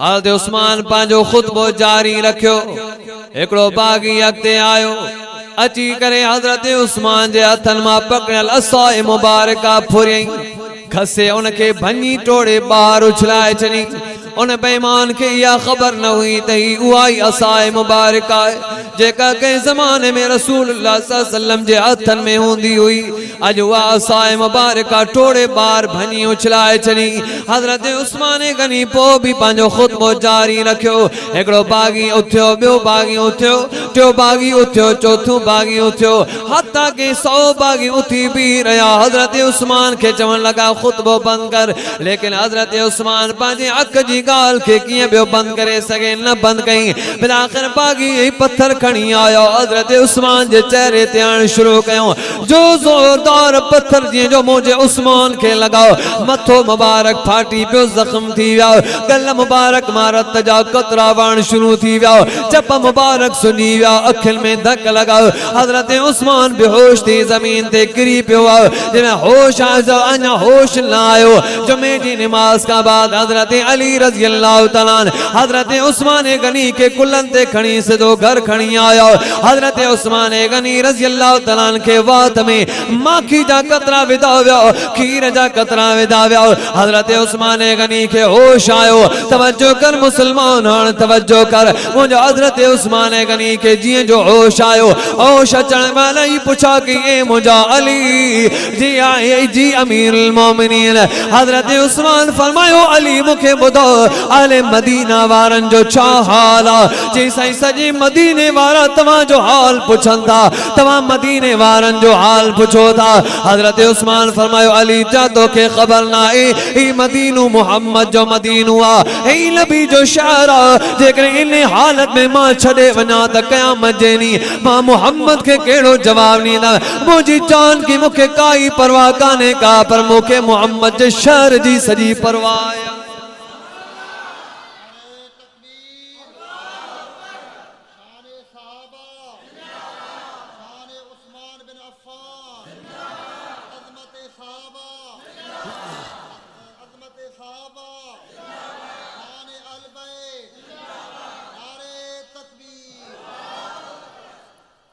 हज़रत उस्मान पांजो खुतबो जारी रखियो। एकड़ो बागी अॻिते आयो, अची करे हज़रत उस्मान जे हथन मां पकड़ियल असाए मुबारका फुरियई, खसे उनके भञी टोड़े बाहर उछलाए छॾी। उन बेईमान के यह खबर न हुई त ही उहा ई असाए मुबारका जेका कंहिं ज़माने में रसूलुल्लाह सल्लल्लाहु अलैहि वसल्लम जे हथन में हूंदी हुई। अॼु उहा असाए मुबारका टोड़े बार भञी उछलाए छॾी। हज़रत उस्मान गनी पोइ बि पंहिंजो खुतबो जारी रखियो। हिकिड़ो बागी उथियो, ॿियो बागी उथियो, टियों बागी उथियो, चौथों बागी उथियो, हता के 100 बागी उथी बीह रहिया। हज़रत उस्मान के चवण लगा खुतबो बंद कर, लेकिन हज़रत उस्मान पंहिंजे हक़ जी गाल के किए बियो बंद करे सके, न बंद कई। फिर आखिर बागी पत्थर खणी आयो, हज़रत उस्मान जे चेहरे ते आण शुरू कयो। जो जोरदार पत्थर जी जो मुझे उस्मान के लगाओ, मथो मुबारक फाटी पियो, जख्म थी वियो, गल मुबारक मां रत जा कतरा वहण शुरू थी वियो, चप मुबारक सुनी वियो, अखिन में धक लगाओ। हज़रत उस्मान बेहोश थी जमीन ते गिरी पियो। जंहिंमें होश आयो अञा होश न आयो। जुमे जी नमाज का बाद हज़रत अली रज़ी अल्लाह तआला हज़रत उस्मान गनी के कुलन ते खणी सिधो घर खणी आयो। हज़रत उस्मान गनी रज़ी अल्लाह तआला के वात में माखी जा कतरा विधा वियो, खीर जा कतरा विधा वियो। हज़रत उस्मान गनी के होश आयो। तवज्जो कर मुसलमान, हाणे तवज्जो कर। मुंहिंजो हज़रत उस्मान गनी के जीअं जो होश आयो, होश अचण महिल ई पुछा कि ए मुंहिंजा अली जी आहे जी अमीरुल मोमिनीन। हज़रत उस्मान फरमायो अली मूंखे ॿुधो, अले मदीना वारनि जो छा हाल आहे? जी साईं सॼे मदीने वारा तव्हांजो हाल पुछनि था, तव्हां मदीने वारनि जो हाल पुछो था। हज़रत उस्मान फरमायो अली जा तोखे ख़बर न आहे, ही मदीनो मुहम्मद जो मदीनो आहे, ही नबी जो शहर आहे। जेकॾहिं इन हालत में मां छॾे वञा त क़यामत जे ॾींहुं मां मुहम्मद के कहिड़ो जवाब ॾींदा? मुंहिंजी जान की मूंखे काई परवाह कान्हे का, पर मूंखे मुहम्मद जे शहर जी सॼी परवाह आहे।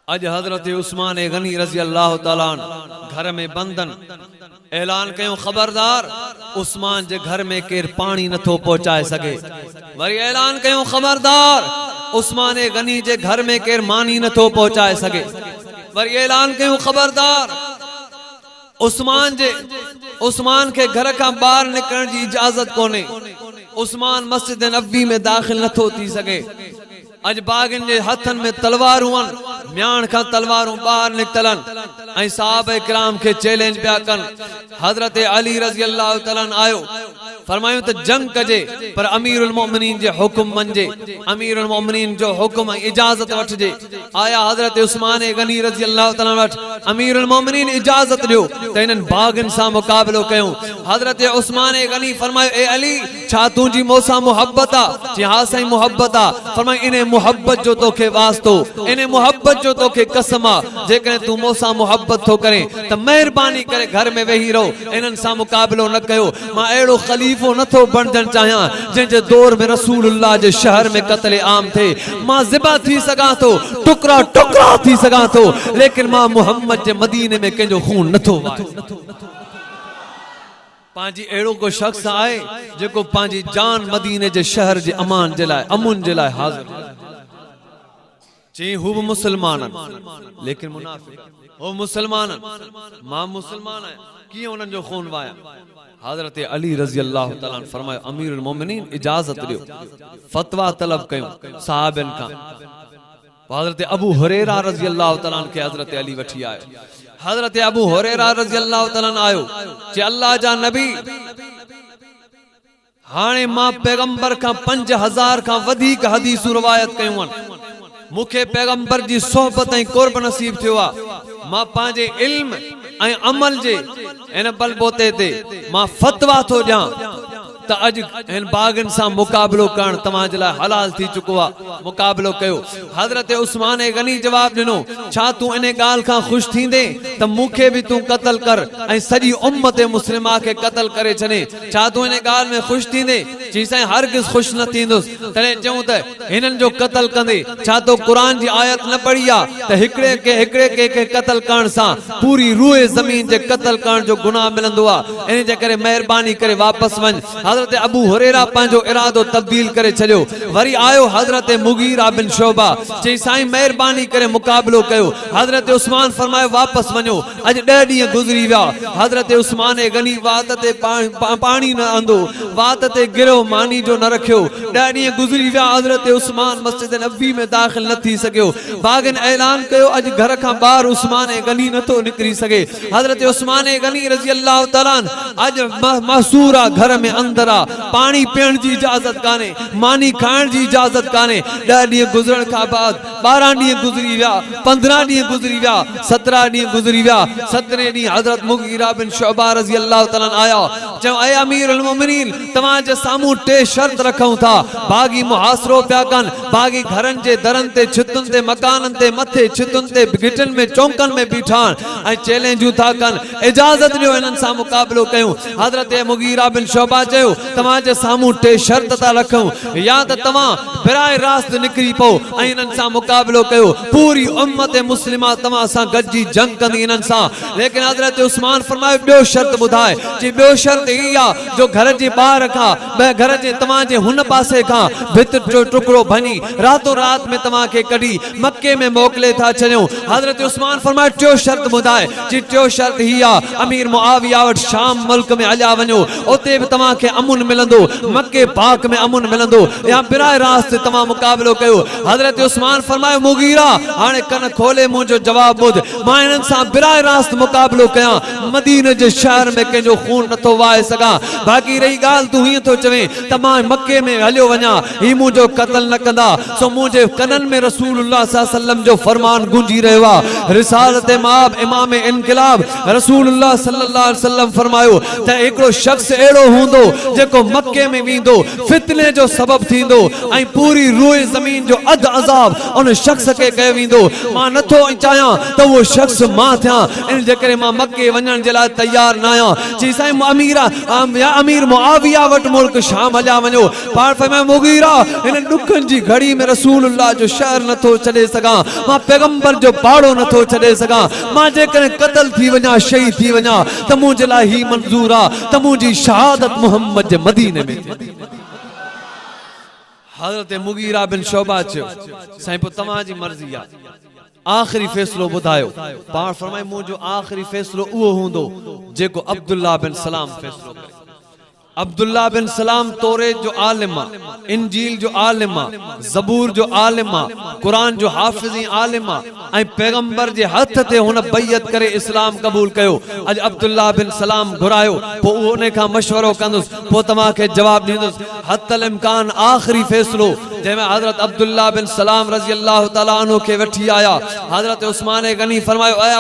अज हज़रत उस्मान गनी रज़ी अल्लाह तआला घर में बंदन ऐलान कयो, खबरदार उस्मान जे घर में केर पानी नथो पहुंचाए सके। वरी ऐलान कयो, खबरदार उस्मान गनी जे घर में केर मानी नथो पहुंचाए सके। वरी ऐलान कयो, खबरदार उस्मान के घर का बाहर निकलण जी इजाजत कोने। उस्मान मस्जिद नबवी में दाखिल नथो थी सके। अज बागिन जे हथन में तलवारूं आहिनि, म्याण खां तलवारूं बाहर निकतलन ऐं साहब इकराम के चैलेंज पिया कनि। हज़रत अली रज़ी अल्लाह तआला आयो, फरमायो त जंग कजे पर अमीरुल मोमिनीन जे हुक्म मञे, अमीरुल मोमिनीन जो हुक्म इजाजत वठजे। आया हज़रत उस्मान गनी रज़ी अल्लाह तआला वठ, अमीरुल मोमिनीन इजाजत ॾियो त इन्हनि बागिन सां मुक़ाबिलो कयूं। हज़रत उस्मान गनी फरमायो, ए अली छा तुंहिंजी मूंसां मुहब्बत आहे? जी हा साईं मुहब्बत आहे। फरमायो इन मुहब्बत जो तोखे वास्तो, इन मुहब्बत जो तोखे कसम आहे, जेकॾहिं तूं मूंसां मुहब्बत थो करे त महिरबानी करे घर में वेही रहो, इन्हनि सां मुक़ाबिलो न कयो। मां अहिड़ो खलीफो नथो बणजण चाहियां जंहिंजे दौर में रसूलुल्लाह जे शहर में कत्ले आम थे। मां ज़िबा थी सघां थो, टुकड़ा टुकड़ा थी सघां थो, लेकिन मां मुहम्मद जे मदीने में कंहिंजो खून नथो वाहे। पांजी अहिड़ो को शख्स आहे जेको पंहिंजी जान मदीने जे शहर जे अमान जे लाइ, अमुन जे लाइ हाज़िर। चई हू भी मुसलमान लेकिन मुनाफिक, हो मुसलमान मां मुसलमान है, किए उन्हनि जो खून वाया? हज़रत अली रज़ी अल्लाह तआला फरमायो, अमीरुल मोमिनीन इजाजत ॾियो, फतवा तलब कयो साहबन खां। हज़रत अबू हुरैरा रज़ी अल्लाह तआला के हज़रत अली वठी आयो। हज़रत अबू हुरैरा रज़ी अल्लाह तआला आयो, जे अल्लाह जा नबी हाणे मां पैगंबर का 5000 का वधिक हदीसूं रिवायत कयूं आहिनि। मुखे पैगंबर जी सोहबत ऐं कुर्ब नसीब थियो आहे। मां पंहिंजे इल्म ऐं अमल जे इन बलबोते ते मां फतवा थो ॾियां त अज इन बागन सा मुकाबलो करण तमाजे लाइ हलाल थी चुको आ मुकाबलो कयो हजरत उस्मान गनी जवाब दिनो छा तू इन गाल का खुश थींदे त मुखे भी तू कत्ल कर ऐं सजी उम्मत मुस्लिमा के कत्ल करे छने छा तू इन गाल में खुश थींदे जी साईं हरगिज़ खुश न थींदुस तले चऊं त हिनन जो कत्ल कंदे छा तो कुरान जी आयत न पढ़ी आ त हिकड़े के कत्ल करण सा पूरी रूए जमीन जे कत्ल करण जो गुनाह मिलंदो आ इन जे करे मेहरबानी करे वापस वन हजरत अबू हुरैरा पांजो इरादो तब्दील करे छलियो वरी आयो हजरत मुगीरा बिन शोबा चई साईं मेहरबानी करे मुकाबलो कयो हजरत उस्मान फरमायो वापस वञो अज 10 ॾींहं गुज़री विया हजरत उस्मान गनी वात ते पानी न आंदो वात ते गिरो मानी जो न रखियो 10 ॾींहं गुज़री विया हजरत उस्मान मस्जिद नबी में दाखिल न थी सकियो बागन ऐलान कयो अज घर का बाहर उस्मान गनी न तो निकरी सके हजरत उस्मान गनी रज़ी अल्लाह तआला अज महसूरा घर में अंदर आ पानी पीण जी इजाजत काने मानी खाण जी इजाजत काने 10 ॾींहं गुज़रण का बाद 12 ॾींहं गुज़री विया 15 ॾींहं गुज़री विया 17 ॾींहं गुज़री विया 17 ॾींहं हजरत मुगीरा बिन शुअबा रज़ी अल्लाह तआला आया चयो ए अमीरुल मोमिनीन तवां जे सामू 3 शर्त रखूं था बागी मुहासरो पिया कन बागी घरन जे दरन ते छितुन ते मकानन ते मथे छितुन ते गिटन में चौंकन में बीठान ऐं चैलेंजू था कन इजाजत ॾियो इन्हनि सां मुकाबलो कयूं हजरत मुगीरा बिन शुअबा चयो तव्हां जे सामू 3 शर्त था रखूं या त तव्हां बिराए रास्त निकरी पओ ऐं इन्हनि सां मुकाबलो कयो पूरी उम्मत मुस्लिमा तव्हां सां गॾिजी जंग कंदी इन्हनि सां लेकिन हजरत उस्मान फरमायो ॿियो शर्त ॿुधाए जी ॿियो शर्त ई आहे जो घर जे ॿाहिर खां घर जे तव्हां जे हुन पासे खां भित जो टुकड़ो भञी रातो रात में तव्हां खे कढी मक्के में मोकिले था छॾियूं हजरत उस्मान फरमायो टियों शर्त ॿुधाए जी टियों शर्त ही आहे अमीर मुआविया वटि शाम मुल्क में हलिया वञो उते बि तव्हां खे अमुन मिलंदो मक्के पाक में अमुन मिलंदो या बिराए रास्त तव्हां मुकाबलो कयो हजरत उस्मान फरमायो मुगीरा हाणे कन खोले मुंहिंजो जवाब ॿुध मां इन्हनि सां बिराए रास्त मुकाबलो कयां मदीने जे शहर में कंहिंजो खून नथो वाहे सघां बाक़ी रही ॻाल्हि तूं हीअं थो चवे त मां मक्के में हलियो वञा ही मुंहिंजो क़त्ल न कंदा सो मुंहिंजे कननि में रसूलुल्लाह सल्लल्लाहु अलैहि वसल्लम जो फरमान गूंजी रहियो आहे रिसालत माब इमाम इनकलाब रसूलुल्लाह सल्लल्लाहु अलैहि वसल्लम फरमायो त हिकिड़ो शख्स अहिड़ो हूंदो जेको मक्के में वेंदो फितने जो सबब थींदो ऐं पूरी रूए ज़मीन जो अध अज़ाब उन शख्स खे कयो वेंदो मां नथो चाहियां त उहो शख्स मां थियां इन जे करे मां मक्के वञण जे लाइ तयार न आहियां चई साईं अमीर मुआविया वटि मुल्क शाम हलिया वञो पाण फरमायो मुगीरा इन ॾुखनि जी घड़ी में रसूलुल्लाह जो शहर नथो छॾे सघां मां पैगंबर जो पाड़ो नथो छॾे सघां मां जेकॾहिं क़त्ल थी वञा शहीद थी वञा त मुंहिंजे लाइ ही मंज़ूर आहे त मुंहिंजी शहादत मुहम्मद जे मदीने में हजरत मुगीरा बिन शुअबा चयो साईं पोइ तव्हांजी मर्ज़ी आहे आखिरी फैसलो ॿुधायो पाण फरमाए मुंहिंजो आखिरी फैसलो उहो हूंदो जेको अब्दुल्लाह बिन सलाम फैसलो करे अब्दुल्लाह बिन सलाम तौरेत जो आलिम इंजील जो आलिम ज़बूर जो आलिम कुरान जो हाफिज़ी आलिम ऐं पैगंबर जे हथ ते हुन बैयत करे इस्लाम क़बूल कयो अज अब्दुल्लाह बिन सलाम घुरायो पोइ उहो उन खां मशवरो कंदुसि पोइ तव्हां खे जवाब ॾींदुसि हतल इम्कान आखिरी फैसलो जंहिंमें हजरत अब्दुल्लाह बिन सलाम रज़ी अल्लाह तआला अन्हु खे वठी आया हजरत उस्मान गनी फरमायो ए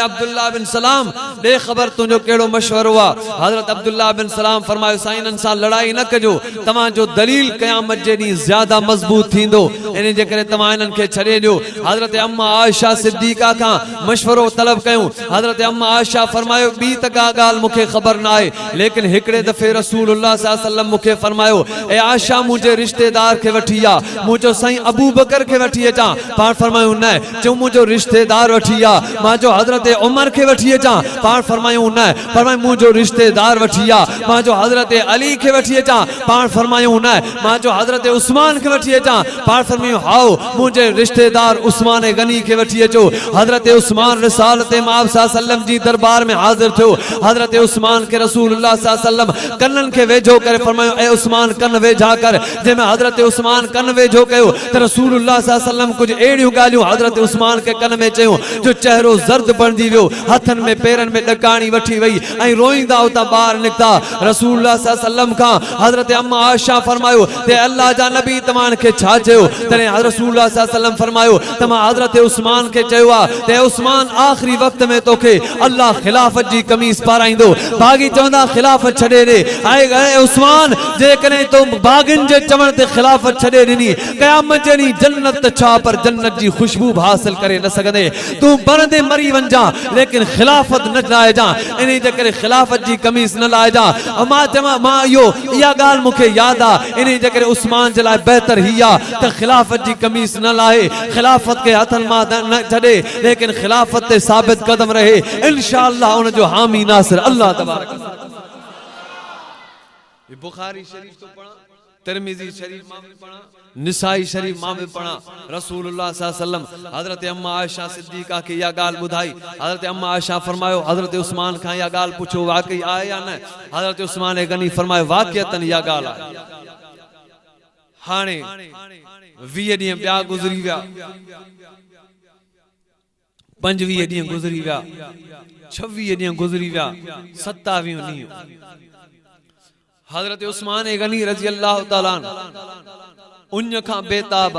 अब्दुल्लाह बिन सलाम दे ख़बर तुंहिंजो कहिड़ो मशवरो आहे हजरत अब्दुल्लाह बिन सलाम फरमायो साईं इन्हनि सां लड़ाई न कजो तव्हांजो दलील क़यामत जे ॾींहुं ज़्यादा मज़बूत थींदो इन जे करे तव्हां इन्हनि खे छॾे ॾियो हजरत अम्मा आयशा सिद्दीक़ा खां मशवरो तलब कयूं हजरत अम्मा आयशा फरमायो ॿी त का ॻाल्हि मूंखे ख़बर न आहे लेकिन हिकिड़े दफ़े रसूलुल्लाह सल्लल्लाहु अलैहि वसल्लम मूंखे फरमायो ए आयशा मुंहिंजे रिश्तेदार खे वठी आ मुंहिंजो साईं अबू बकर खे वठी अचां पाण फरमायो न चयो मुंहिंजो रिश्तेदार वठी आ मां जो हजरत उमर खे वठी अचां पाण फरमायो न फरमायो मुंहिंजो रिश्तेदार वठी आ मां जो हजरत अली खे वठी अचां पाण फरमायो न मां जो हजरत उस्मान खे वठी अचां पाण फरमायो हाओ मुंहिंजे रिश्तेदार उस्मान गनी खे वठी अचो हजरत उस्मान रिसालत माब सल्लल्लाहु अलैहि वसल्लम जी दरबार में हाज़िर थियो हजरत उस्मान खे रसूलुल्लाह सल्लल्लाहु अलैहि वसल्लम कननि खे वेझो करे फरमायो ए उस्मान कन वेझा कर जंहिंमें हजरत उस्मान कन वेझो कयो त रसूलुल्लाह सल्लल्लाहु अलैहि वसल्लम कुछ अहिड़ियूं ॻाल्हियूं हजरत उस्मान के कन में चयूं जो चेहरो ज़र्द बणजी वियो हथनि में पेरनि में ॾकाणी वठी वई ऐं रोईंदा उतां ॿाहिरि निकिता रसूलुल्लाह सल्लल्लाहु अलैहि वसल्लम खां हजरत अम्मा आयशा फरमायो ते अल्लाह जा नबी तव्हां खे छा चयो तॾहिं रसूलुल्लाह सल्लल्लाहु अलैहि वसल्लम फरमायो त मां हजरत हज़रत उस्मान के चयो ते उस्मान आखिरी वक्त में तोखे अल्लाह खिलाफत जी कमीज पाराइंदो। बागी चवंदा खिलाफत छड़े दे। आए गए उस्मान जे कने तो बागिन जे चवण ते खिलाफत छड़े दिनी क़यामत जनी जन्नत छा पर जन्नत जी खुशबू हासिल करे न सगदे। तू बरदे मरी वंजा लेकिन खिलाफत न लाए जा। इन्हीं जे करे खिलाफत जी कमीज न लाए जा। मां चवा मां यो या गाल मुखे याद आ इन्हीं जे करे उस्मान जे लाए बेहतर हिया त खिलाफत जी कमीज न लाए, खिलाफत के हथन मां न छड़े लेकिन खिलाफत ते साबित कदम रहे। इंशाअल्लाह उन जो हामी नासिर अल्लाह तबारक। ये बुखारी शरीफ तो पढ़ा, तिरमिजी शरीफ मां में पढ़ा, निसाई शरीफ मां में पढ़ा। रसूलुल्लाह सल्लल्लाहु अलैहि वसल्लम हजरत अम्मा आयशा सिद्दीका के या गाल बुधाई। हजरत अम्मा आयशा फरमायो हजरत उस्मान खां या गाल पूछो वाकई आए या न। हजरत उस्मान गनी फरमायो वाकयतन या गाल आहे। हाणे 20 ॾींहं ॿिया गुज़री विया, 25 ॾींहं गुज़री विया, 26 ॾींहं गुज़री विया, 27 ॾींहं हजरत उस्मान गनी रज़ी अल्लाह तआला उन खां बेताब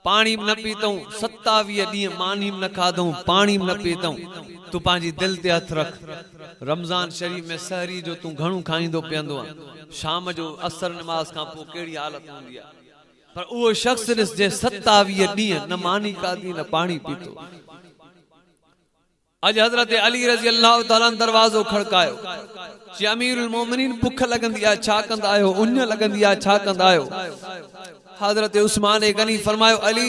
पानी न पीतऊं, 27 ॾींहं मानी न खाधऊं, पानी न पीतऊं। तू पंहिंजी दिल ते हथ रख। रमज़ान शरीफ में सहरी जो तू घणो खाईंदो पीअंदो आहे, शाम जो असर नमाज खां पोइ कहिड़ी हालत हूंदी आहे, पर उहो शख्स ॾिस जे 27 ॾींहं न मानी खाधी न पानी पीतो। अज हजरत अली रज़ी अल्लाह तआला दरवाज़ो खड़कायो जी अमीरुल मोमिनीन भुख लगंदी आहे छा कंदा आहियो, उन लगंदी आहे छा कंदा आहियो। हजरत उस्मान गनी फरमायो अली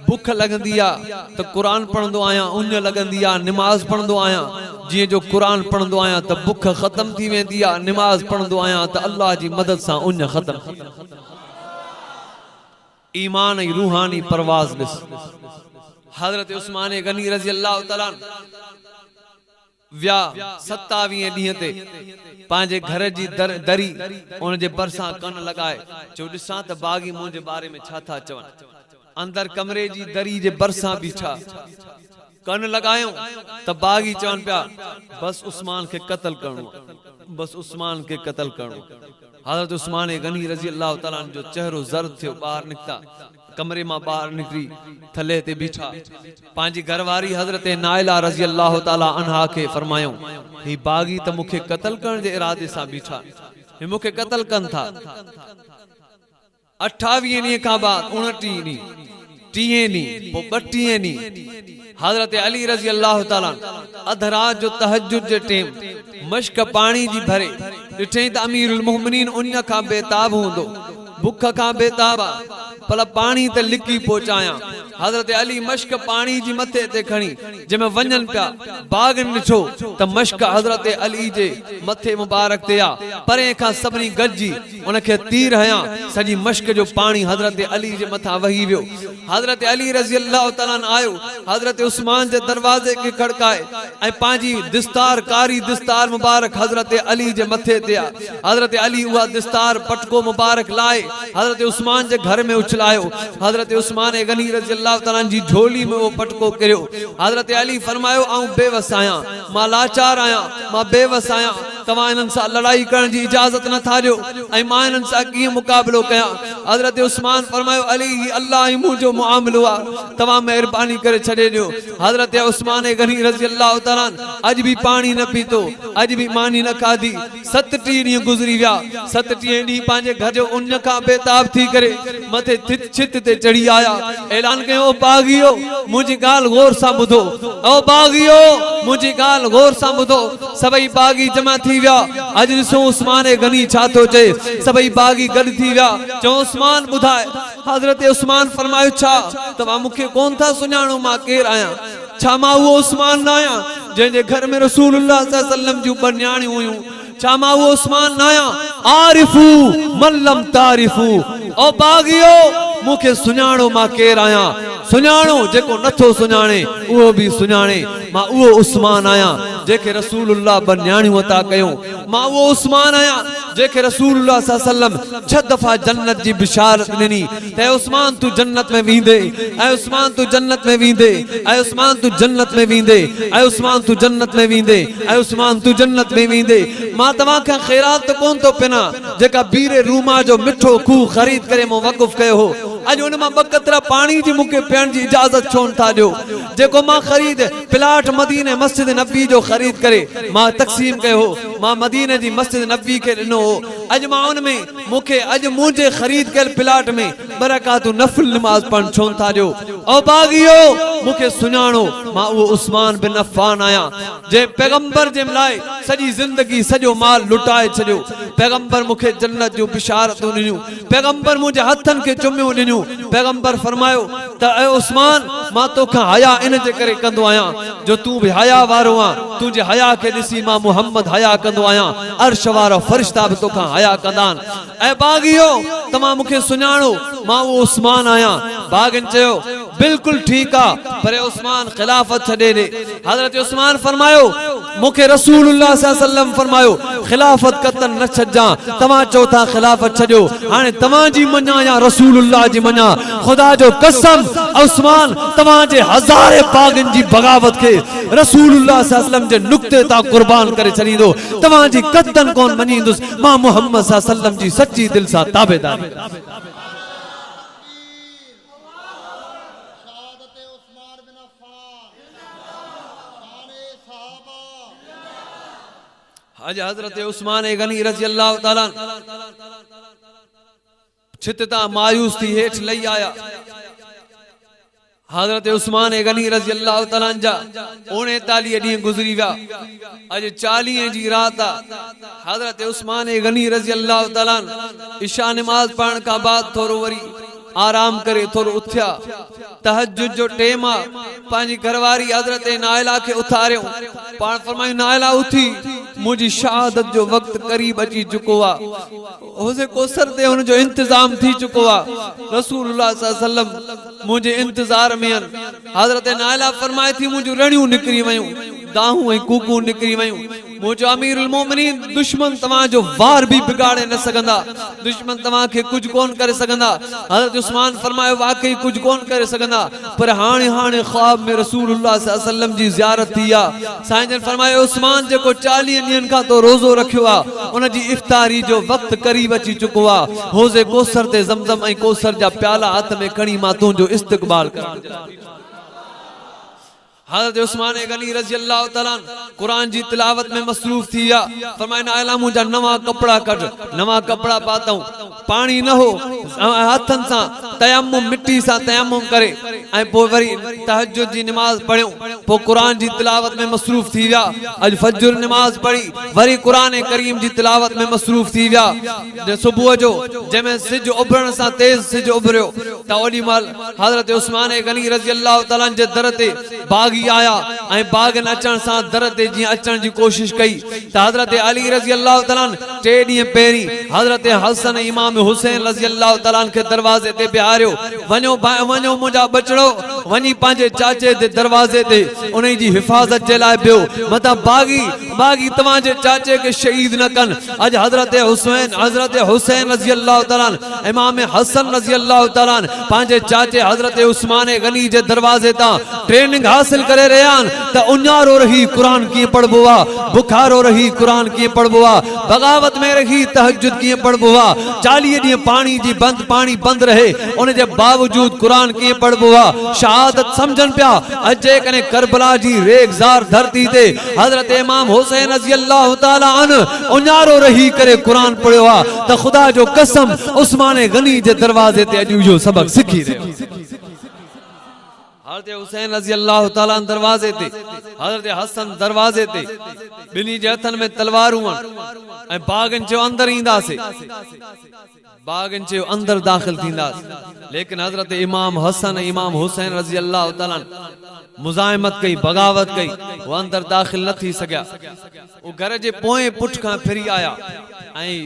भुख लगंदी आहे त कुरान पढ़ंदो आहियां, उन लगंदी आहे नमाज पढ़ंदो आहियां। जीअं जो कुरान पढ़ंदो आहियां त भुख ख़त्म थी वेंदी आहे, नमाज पढ़ंदो आहियां त अल्लाह जी मदद सां उन ख़त्म। ईमान ऐं रूहानी परवाज़ ॾिस। हजरत उस्मान गनी रज़ी अल्लाह तआला व्या 27 ॾींहं ते पंहिंजे घर जी दरी उन जे भरसां कन लॻाए जो ॾिसां त बाग़ी मुंहिंजे बारे में छा था चवनि। अंदर कमरे जी दरी जे भरसां बीठा कन लॻायूं त बाग़ी चवनि पिया बस उस्मान खे क़त्ल करणो, बस उस्मान खे क़त्ल करणो। हज़रत उस्मान गनी रज़ी अल्लाह तआला जो चेहरो ज़र्द थियो, ॿाहिरि निकिता, कमरे मां ॿाहिरि निकिरी थले ते बीठा। पंहिंजी घरवारी हज़रत नाइला रज़ी अल्लाह तआला अन्हा खे फरमायूं ही बाग़ी त मूंखे क़त्ल करण जे इरादे सां बीठा, हे मूंखे क़त्ल कनि था। 28 ॾींहं खां बाद 29 ॾींहं 30 ॾींहं पोइ 32 ॾींहं हज़रत अली रज़ी अल्लाह तआला अध रात जो तहज्जुद जे टेम मश्क पानी जी भरे ॾिठई त अमीरुल मोमिनीन उन खां बेताब हूंदो, भुख खां बेताब भला पानी ते लिकी पहुचाया। हजरत अली मश्क पानी जी मथे ते खणी जंहिंमें वञनि पिया बाग़न ॾिठो त मश्क हजरत अली जे मथे मुबारक ते आ, परे खां सभिनी गॾिजी उनखे तीर हयां, सॼी मश्क जो पानी हजरत अली जे मथां वही वियो। हजरत अली रज़ी अल्लाह तआला आयो, हजरत उस्मान जे दरवाजे खे खड़काए ऐं पंहिंजी दिस्तार कारी दिस्तार मुबारक हजरत अली जे मथे ते आ। हजरत अली उहा दिस्तार पटको मुबारक लाए हजरत उस्मान जे घर में उछलायो। हजरत उस्मान गनी रज़ी अल्लाह तआला जी झोली में वो पटको किरियो। हजरत अली फरमायो आऊं बेवस आहियां, मां लाचार आहियां, मां बेवस आहियां, तव्हां इन्हनि सां लड़ाई करण जी इजाज़त न था ॾियो ऐं मां इन्हनि सां कीअं मुक़ाबिलो कयां। हजरत उस्मान फरमायो अली ही अल्लाह ही मुंहिंजो मुआमिलो आहे, तव्हां महिरबानी करे छॾे ॾियो। हजरत उस्मान गनी रज़ी अल्लाह तआला अॼु बि पानी न पीतो, अॼु बि मानी न खाधी। 37 ॾींहं गुज़री विया, 37 ॾींहं पंहिंजे घर जो उन खां बेताब थी करे मथे छित ते चढ़ी आया। ऐलान कयो ओ बाग़ियो मुंहिंजी ॻाल्हि गौर सां ॿुधो, ओ बाग़ियो मुंहिंजी ॻाल्हि गौर सां ॿुधो। सभई बाग़ी जमा थी विया। अॼु ॾिसो उस्मान गनी छा थो चए, सभई बाग़ी गॾु थी विया। चओ उस्मान ॿुधाए। हज़रत उस्मान फरमायो छा तव्हां मूंखे कोन था सुञाणो मां केरु आहियां? छा मां उहो उस्मान न आहियां जंहिंजे घर में रसूलुल्लाह सल्लल्लाहु अलैहि वसल्लम जूं ॿ न्याणियूं हुयूं? छा मां उहो उस्मान न आहियां? आरिफू मल्लम तारिफू, ओ बाग़ियो मूंखे सुञाणो मां केरु आहियां, सुञाणो जेको नथो सुञाणे उहो बि सुञाणे। मां उहो उस्मान आहियां जेके रसूलुल्लाह ॿ न्याणियूं अता कयूं। मां उहो उस्मान आहियां जेके रसूलुल्लाह सल्लल्लाहु अलैहि वसल्लम 6 दफ़ा जन्नत जी बिशारत ॾिनी त उस्मान तू जन्नत में वेंदे, ऐं उस्मान तू जन्नत में वेंदे, ऐं उस्मान तू जन्नत में वेंदे, ऐं उस्मान तू जन्नत में वेंदे, ऐं उस्मान तू जन्नत में वेंदे। मां तव्हां खां ख़ैरात कोन थो पिना जेका बीरे रूमा जो मिठो खूह ख़रीद करे मूं वक़ुफ़ कयो हो, अज उन मां बकतरा पानी जी मुके पियण जी इजाजत छोन था दियो जेको मां खरीद प्लाट मदीने मस्जिद नबी जो खरीद करे मां तकसीम कयो मां मदीने जी मस्जिद नबी के दिनो अज मां उन में मुके अज मुझे खरीद के प्लाट में बरकातु नफल नमाज पढ़ छोन था दियो ओ बागियो मुके सुनाणो मां वो उस्मान बिन अफ़्फ़ान आया जे पैगंबर जे मलाए सजी जिंदगी सजो माल लुटाए छयो पैगंबर मुखे जन्नत जो बिशारतूं दिनियूं पैगंबर मुझे हथन के चुमियो दिनियूं पैगंबर फरमायो त ए उस्मान मां तोखा हया इन जे करे कंदो आया जो तू भी हया वारो आ तू जे हया के दिसी मां मोहम्मद हया कंदो आया अर्श वारो फरिश्ता भी तोखा हया कंदान ए बागियो तमा मुखे सुनाणो मां वो उस्मान आया बागन चयो बिल्कुल ठीक आ पर उस्मान खिलाफत छडे दे हजरत उस्मान फरमायो मुखे रसूलुल्लाह सल्लल्लाहु अलैहि वसल्लम फरमायो खिलाफत कतन न छजा तमा चौथा खिलाफत छजो हाने तमा जी मन्या या रसूलुल्लाह जी मन्या खुदा जो कसम उस्मान तमा जे हजारे पागन जी बगावत के रसूलुल्लाह सल्लल्लाहु अलैहि वसल्लम जे नुक्ते ता कुर्बान करे छडींदो तमा जी कतन कोन मनींदुस मां मोहम्मद सल्लल्लाहु अलैहि वसल्लम जी सच्ची दिल सा ताबेदारी आज हजरत उस्मान गनी रज़ी अल्लाह ताला छितता मायूस थी हेठ लई आया हजरत उस्मान गनी रज़ी अल्लाह ताला जा 39 डी गुजरी विया आज 40 जी रात हजरत उस्मान गनी रज़ी अल्लाह ताला इशा नमाज पढ़न का बाद थोरो वरी आराम करे थोरो उठ्या तहज्जुद जो टेम आ पांजी घरवारी हजरत नाइला के उठारियो पाण फरमाई नाइला उठी मुझी शहादत जो वक्त करीब अची चुको आ होसे कोसर ते उन जो इंतजाम थी चुको आ रसूलुल्लाह सल्लल्लाहु अलैहि वसल्लम मुझे इंतजार में हजरत नाइला फरमाए थी मुझे रणियों निकरी वयूं दाहू ए कूकू निकरी वयूं मुझो अमीरुल मोमिनीन दुश्मन तमा जो वार भी बिगाड़े न सकंदा दुश्मन तमा के कुछ कोन करे सकंदा हजरत उस्मान फरमायो वाकई कुछ कोन करे सकंदा पर हाने हाने ख्वाब में रसूलुल्लाह सल्लल्लाहु अलैहि वसल्लम जी ज़ियारत थिया साईं जन फरमायो उस्मान जेको 40 ॾींहंनि का तो रोज़ो रखियो आ उन जी इफ्तारी जो वक्त करीब अची चुको आ होज़े कोसर ते ज़मज़म ऐं कोसर जा प्याला हाथ में खणी मां तुंहिंजो इस्तक़बाल कर हजरत उस्मान गनी रज़ी अल्लाह ताला कुरान जी तिलावत में मसरूफ थिया फरमाया नाइला मुझा नवा कपड़ा कट नवा कपड़ा पातऊं पानी न हो हथन सा तयम्मुम मिट्टी सा तयम्मुम करे ऐ पो वरी तहज्जुद जी नमाज पढ़ियो पो कुरान जी तिलावत में मसरूफ थी विया अज फजर नमाज पढ़ी वरी कुरान करीम जी तिलावत में मसरूफ थी विया जे सुबह जो जेमे सिज उभरण सा तेज सिज उभरियो त ओडी माल हजरत उस्मान गनी रज़ी अल्लाह ताला जे दर ते बागी आया ऐ बागन अचण सा दर ते जी अचण जी कोशिश कई त हजरत अली रज़ी अल्लाह ताला 3 ॾींहं पहिरीं हजरत हसन इमाम हुसैन रज़ी अल्लाह ताला के दरवाजे ते बिहारियो वञो वञो मुंहिंजा बचड़ो वञी पंहिंजे चाचे जे दरवाजे ते उन जी हिफ़ाज़त जे लाइ बियो मता बागी बागी तव्हांजे चाचे के शहीद न कन अज हजरत हुसैन रज़ी अल्लाह ताला इमाम हसन रज़ी अल्लाह ताला पंहिंजे चाचे हजरत उस्मान गनी जे दरवाजे ता ट्रेनिंग हासिल करे रहियान त उन्यारो रही कुरान कीअं पढ़बो आ बुखारो रही कुरान कीअं पढ़बो आ बगावत में रही तहज्जुद कीअं पढ़बो आ 40 ॾींहं पानी बंद रहे उन जे बावजूद कुरान कीअं पढ़बो आ शहादत समझन पिया अजे कने करबला जी रेगज़ार धरती ते हजरत इमाम हुसैन रज़ी अल्लाह ताला अन उन्यारो रही करे कुरान पढ़ियो आ त खुदा जो कसम उस्मान गनी जे दरवाजे ते अॼु इहो सबक सिखी रहियो हजरत हुसैन रज़ी अल्लाह ताला दरवाजे ते हजरत हसन दरवाजे ते बिनी जे हथन में तलवारूं ऐं बागन जो अंदर ईंदासे बागन जो अंदर दाखिल थींदास लेकिन हजरत इमाम हसन इमाम हुसैन रज़ी अल्लाह ताला मुजाहिमत कई बगावत कई वो अंदर दाखिल न थी सकिया वो घर जे पोए पुठ खां फिरी आया ऐं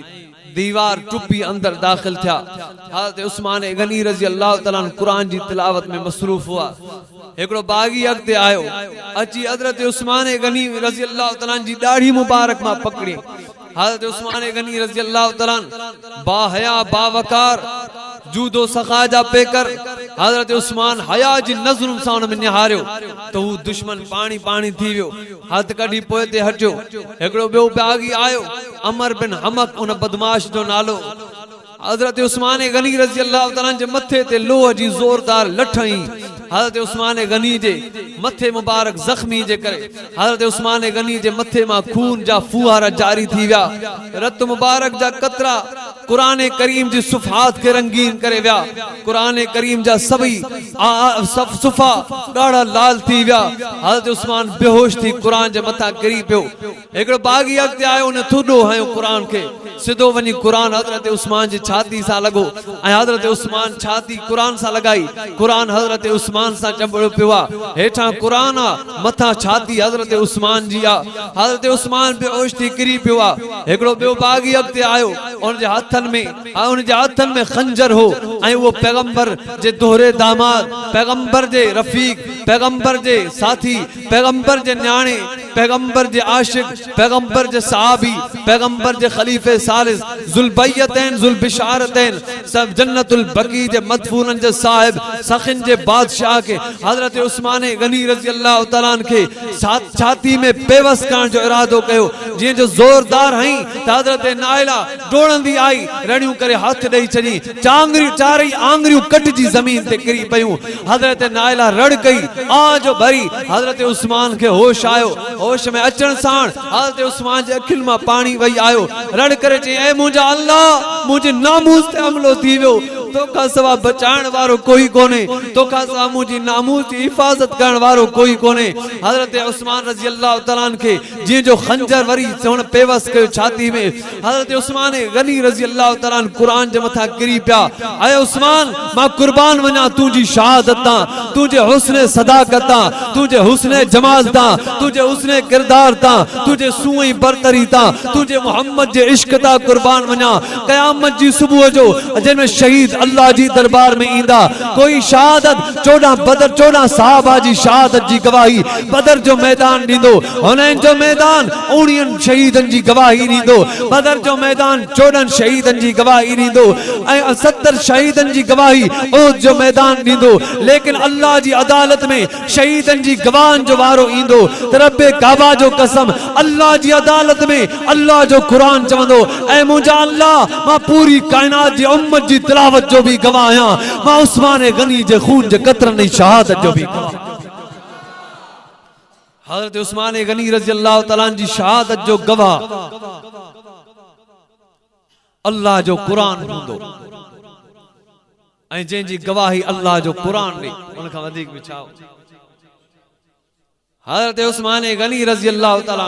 दीवार टुपी अंदर दाखिल थिया हजरत उस्मान गनी रज़ी अल्लाह ताला कुरान जी तिलावत में मसरूफ हुआ एकड़ो बागी अगते आयो अची हजरत उस्मान गनी रज़ी अल्लाह ताला जी दाढ़ी मुबारक मां पकड़ी हजरत उस्मान गनी रज़ी अल्लाह ताला बाहया बावकार जूदो सखाजा पेकर हजरत उस्मान हया जी नज़रुन सां में निहारियो तो वो दुश्मन पानी थी वियो हथ कढी पोए ते हटियो एकड़ो बियो बागी आयो अमर बिन हमक उन बदमाश जो नालो हज़रत उस्मान गनी रज़ी अल्लाह तआला जे मथे ते लोह जी ज़ोरदार लठई हज़रत उस्मान गनी जे मथे मुबारक ज़ख्मी जे करे हज़रत उस्मान गनी जे मथे मां खून जा फुहारा जारी थी विया रत मुबारक जा कतरा कुरान करीम जी सुफ़हात के रंगीन करे विया कुरान करीम जा सभी सुफ़ा ॾाढा लाल थी विया हज़रत उस्मान बेहोश थी कुरान जे मथा किरी पियो हिकिड़ो बागी अॻिते आयो उन थुॾो हयो कुरान खे सिधो वञी कुरान हज़रत उस्मान जी छाती सां लॻो ऐं हज़रत उस्मान छाती कुरान सां लॻाई कुरान हज़रत उस्मान सां चंबड़ियो पियो आहे हेठां कुरान आहे मथां छाती हज़रत उस्मान जी आहे हज़रत उस्मान बेहोश थी किरी पियो आहे हिकिड़ो ॿियो बागी अॻिते आयो उनजे हथनि में खंजर हो ऐं उहो पैगंबर जे दोहरे दामाद पैगंबर जे रफ़ीक पैगंबर जे साथी पैगंबर जे न्याणे पैगंबर जे आशिक पैगंबर जे सहाबी पैगंबर जे खलीफे सालिस ज़ुलबैयतैन ज़ुलबिशारतैन सब जन्नतुल बकी जे मदफूनन जे साहिब सखिन जे बादशाह के हज़रत उस्मान गनी रज़ी अल्लाह तआला के छाती में पेवस करण जो इरादो कयो जीअं जो ज़ोरदार हई त हज़रत नाइला डोड़ंदी आई रड़ियूं करे हथ ॾेई छॾी चारई आंगरियूं कटजी ज़मीन ते किरी पयूं हज़रत नाइला रड़ कई जो भरी हज़रत उस्मान के होश आयो होश में अचण साण हज़रत उस्मान जे अखियुनि मां पाणी वही आयो रड़ करे चई ऐ मुंहिंजा अल्लाह मुंहिंजे नामूस ते हमलो थी वियो तोखा सवा बचाइण वारो कोई कोने तोखा सवा मुंहिंजी नामूस जी हिफ़ाज़त करण वारो कोई कोने हज़रत उस्मान रज़ी अल्लाह तआला के जीअं जो खंजर वरी हुन पेवस कयो छाती में हज़रत उस्मान गनी रज़ी अल्लाह तआला कुरान जे मथा किरी पिया ऐ उस्मान मां कुर्बान वञा तुंहिंजी शहादत तां तुंहिंजे हुस्न सदाकत तां तुंहिंजे हुस्न जमाल तां तुंहिंजे हुस्न किरदार तां तुंहिंजे सूई बरतरी तां तुंहिंजे मोहम्मद जे इश्क तां कुर्बान वञा क़यामत जी सुबुह जो जंहिंमें शहीद अल्लाह जी दरबार में ईंदा कोई शहादत 14 सहाबा जी शहादत जी गवाही बदर जो मैदान ॾींदो हुनैन जो मैदान 19 शहीदन जी गवाही ॾींदो बदर जो मैदान 14 शहीदन जी गवाही ॾींदो ऐं 70 शहीदन जी गवाही उहद जो मैदान ॾींदो लेकिन अल्लाह जी अदालत में शहीदन जी गवाहन जो वारो ईंदो त रब्बे काबा जो कसम अल्लाह जी अदालत में अल्लाह जो कुरान चवंदो ऐ मुंहिंजा अल्लाह मां पूरी कायनात जी उम्मत जी तिलावत जो भी गवाह आहियां मां उस्मान गनी जे खून जे कतरन जी शहादत जो भी हज़रत उस्मान गनी रज़ी अल्लाह तआला जी शहादत जो गवाह अल्लाह जो कुरान हूंदो ऐं जंहिंजी गवाही अल्लाह जो कुरान ॾे उन खां वधीक बि छा हज़रत उस्मान गनी रज़ी अल्लाह तआला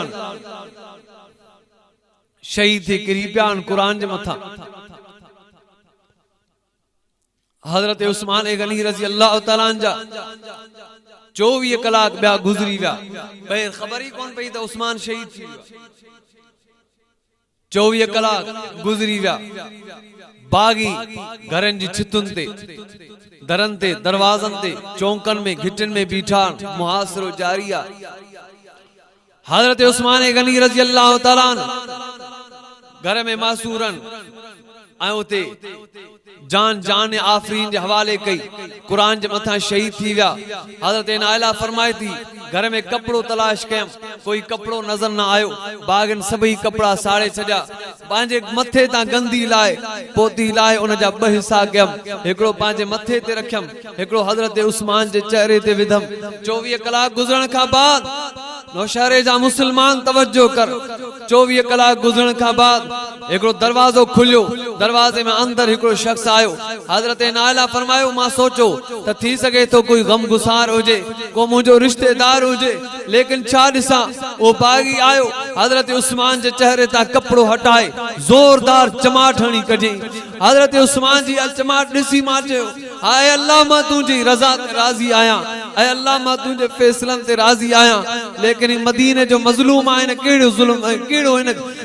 शहीद थी किरी पिया कुरान जे मथां हज़रत उस्मान गनी रज़ी अल्लाह तआला जा 24 कलाक ॿिया गुज़री विया ॿाहिरि ख़बर ई कोन पई त उस्मान शहीद थी वियो 24 कलाक गुज़री विया बागी घरनि जी छितुनि ते दरनि ते दरवाज़नि ते चौंकनि में घिटियुनि में बीठा मुहासिरो जारी आहे हज़रत उस्मान गनी रज़ी अल्लाह तआला घर में मासूरन ऐं उते जान आफरीन जे हवाले कई कुरान जे मथा शहीद थी विया हज़रत नाइला फरमाए थी घर में कपड़ो तलाश कयम कोई कपड़ो नजर न आयो बागन सभी कपड़ा साड़े छॾिया पंहिंजे मथे तां गंदी लाए पोती लाए उन जा 2 हिस्सा कयम हिकिड़ो पंहिंजे मथे ते रखियम हिकिड़ो हज़रत उस्मान जे चेहरे ते विधम 24 कलाक गुज़रण खां बाद नौशहरे जा मुसलमान तवज्जो कर 24 कलाक गुज़रण खां बाद हिकिड़ो दरवाज़ो खुलियो दरवाजे में अंदर हिकिड़ो शख्स आयो हज़रत नाइला फरमायो मां सोचो त थी सके तो कोई गम गुसार हुजे को मुंहिंजो रिश्तेदार हुजे लेकिन छा ॾिसां वो बागी आयो हज़रत उस्मान जे चेहरे तां कपड़ो हटाए ज़ोरदार चमाट हणी कढी हज़रत उस्मान जी चमाट ॾिसी मां चयो हाय अल्लाह मां तुंहिंजी रज़ा ते राज़ी आहियां ऐ अल्लाह मां तुंहिंजे फैसलनि ते राज़ी आहियां लेकिन मदीने जो मज़लूम आहे हिन कहिड़ो ज़ुल्म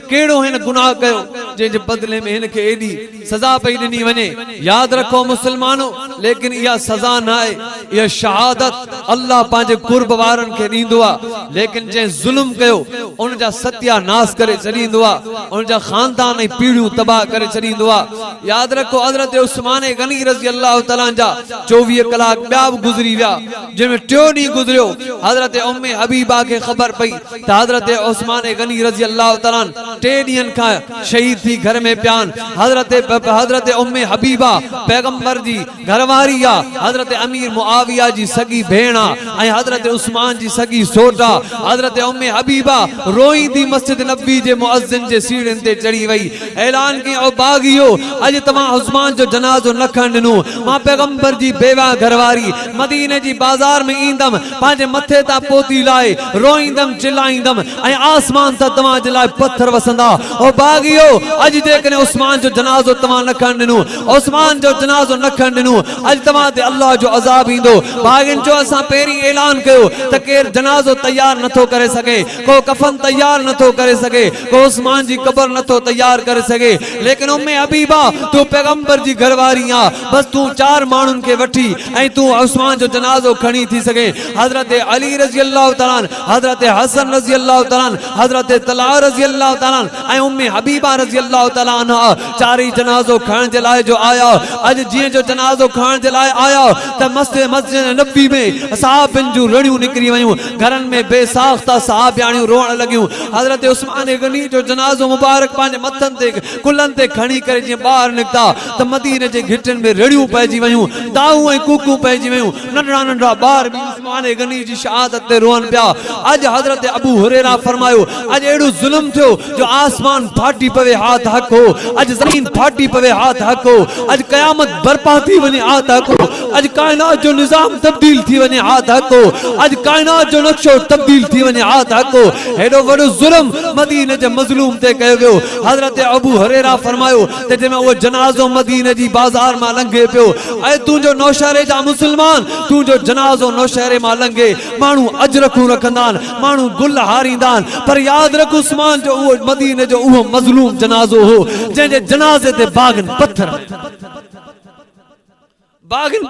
कहिड़ो हिन गुनाह कयो जंहिंजे बदले में हिन खे एॾी सज़ा पई ॾिनी वञे यादि रखो मुसलमानो लेकिन इहा सज़ा न आहे इहा शहादत अल्लाह पंहिंजे कुर्ब वारनि खे ॾींदो आहे लेकिन जंहिं ज़ुल्म कयो उन जा सत्यानाश करे छॾींदो आहे उन जा ख़ानदान ऐं पीढ़ियूं तबाह करे छॾींदो आहे यादि रखो हज़रत उस्मान गनी रज़ी अल्लाह तआला जा 24 कलाक ॿिया बि गुज़री विया जंहिंमें टियों ॾींहुं गुज़रियो हज़रत उम्मे हबीबा खे ख़बर पई त हज़रत उस्मान गनी रज़ी अल्लाह तआला 3 ॾींहनि खां शहीद थी घर में पियान। हज़रत उम्मे हबीबा पैगंबर जी घरवारी आ, हज़रत अमीर मुआविया जी सगी भेण आ ऐं हज़रत उस्मान जी सगी सोट आ। हज़रत उम्मे हबीबा रोईंदी मस्जिद नबी जे मुअज्जिन जे सीढ़ियुनि ते चढ़ी वई, ऐलान कई ओ बागियो अॼु तव्हां उस्मान जो जनाज़ो न खण ॾिनो, मां पैगंबर जी बेवा घरवारी मदीने जी बाज़ार में ईंदमि, पंहिंजे मथे तां पोती लाए रोईंदमि चिल्लाईंदमि ऐं आसमान तां तव्हां जे लाइ पत्थर वसंदा। ओ बागियो अॼु जेकॾहिं उस्मान जो जनाज़ो तव्हां न खण ॾिनो, उस्मान जो जनाज़ो न खण ॾिनो, अॼु तव्हां ते अल्लाह जो अज़ाब ईंदो। भाॻियुनि जो असां पहिरीं ऐलान कयो त केरु जनाज़ो तैयार नथो करे सघे, को कफन तैयार नथो करे सघे, को उस्मान जी कब्र नथो तैयार करे सघे, लेकिन उम्मे हबीबा तू पैगंबर जी घरवारी आ, बस तू 4 माण्हुनि खे वठी ऐं तू उस्मान जो जनाज़ो खणी थी सघे। हज़रत अली रज़ी अल्लाह तआला, हज़रत हसन रज़ी अल्लाह तआला, हज़रत तलहा रज़ी अल्लाह तआला ऐं उम्मे हबीबा रज़ी अल्लाह तआला अन्हा 4 ही जनाज़ो खणण जे लाइ जो आया। अॼु जीअं जो जनाज़ो खणण जे लाइ आया त मस्जिद नबी में सहाबनि जूं रड़ियूं निकिरी वयूं, घरनि में बेसाख्ता सहाबियाणियूं रोअण लॻियूं। हज़रत उस्मान गनी जो जनाज़ो मुबारक पंहिंजे मथनि ते कुलनि ते खणी करे जीअं ॿाहिरि निकिता त मदीने जे घिटियुनि में रड़ियूं पइजी वयूं, ताऊं ऐं कूकूं पइजी वयूं, नंढड़ा नंढड़ा ॿार बि उस्मान गनी जी शहादत ते रोअनि पिया। अॼु हज़रत अबू हुरैरा फरमायो अॼु अहिड़ो ज़ुल्म थियो जो आसमान फाटी पवे हाथ हक हो, अॼु ज़मीन फाटी पवे हाथ हक हो, अॼु क़यामत बर्पा थी वञे हाथ हक हो, अॼु कायनात जो निज़ाम तब्दील थी वञे हाथ हक हो, अॼु कायनात जो नक्शो तब्दील थी वञे हाथ हक हो। हेॾो वॾो ज़ुल्म मदीने जे मज़लूम ते कयो वियो। हज़रत अबू हुरैरा फरमायो त जंहिंमें उहो जनाज़ो मदीने जी बाज़ार मां लंघे पियो, ऐं तुंहिंजो नौशहरे जा मुस्लमान तुंहिंजो जनाज़ो नौशहरे मां लंघे, माण्हू अजरखूं रखंदा आहिनि, माण्हू गुल हारींदा आहिनि, पर यादि रख उस्मान जो उहो मदीने जो उहो मज़लूम जनाज़ो हो जंहिंजे जनाज़े ते बाग़नि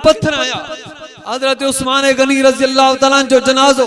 पत्थर आया। हज़रत उस्मान गनी रज़ी अल्लाह तआला जो जनाज़ो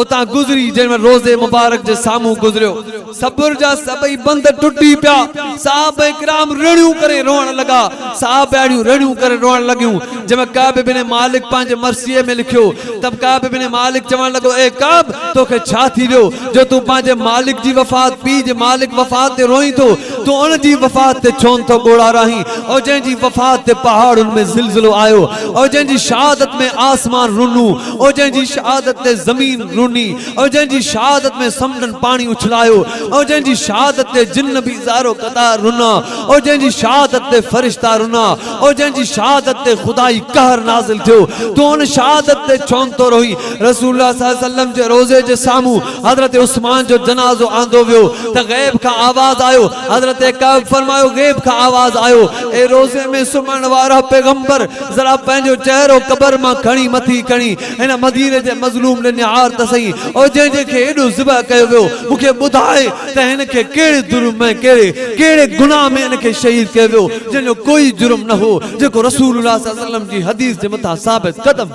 उतां गुज़री, जंहिंमें रोज़े मुबारक जे साम्हूं गुज़रियो, सब्र जा सभई बंद टुटी पिया, सहाबा किराम रड़ियूं करे रोअण लॻा, सहाबियाणियूं रड़ियूं करे रोअण लॻियूं। जंहिंमें काब बिन मालिक पंहिंजे मर्सीअ में लिखियो, तब काब बिन मालिक चवण लॻो ए काब तोखे छा थी वियो जो तूं पंहिंजे मालिक जी वफ़ात, पीउ जे मालिक वफ़ात ते रोई थो, तूं उन जी वफ़ात ते छो नथो ॻोड़ा रही, और जंहिंजी वफ़ात ते पहाड़ुनि में ज़िलज़िलो आयो, और जंहिंजी शहादत में आसमान रुनू, और जंहिंजी शहादत ते ज़मीन रुनी, और जंहिंजी शहादत में समुंडनि पाणी उछलायो, और जंहिंजी शहादत ते जिन भी ज़ारो क़तार रुना, और जंहिंजी शहादत ते फरिश्ता रुना, और जंहिंजी शहादत ते खुदाई कहर नाज़िल थियो, तूं उन शहादत ते छो नथो रोई। रसूलुल्लाह सल्लल्लाहु अलैहि वसल्लम जे रोज़े जे साम्हूं हज़रत उस्मान जो जनाज़ो आंदो वियो त गैब खां आवाज़ आयो। हज़रत काब फरमायो गैब खां आवाज़ आयो, ए रोज़े में सुम्हण वारा पैगंबर ज़रा पंहिंजो चेहरो क़ब्र मां खणी मथी खणी हिन मदीने जे मज़लूम ॾे निहार त सही, और जंहिंजे खे एॾो ज़िबह कयो वियो मूंखे ॿुधाए त हिन खे कहिड़े जुर्म में कहिड़े गुनाह में हिन खे शहीद कयो वियो जंहिंजो कोई जुर्म न हो, जेको रसूलुल्लाह सल्लल्लाहु अलैहि वसल्लम जी हदीस जे मथां साबित क़दम।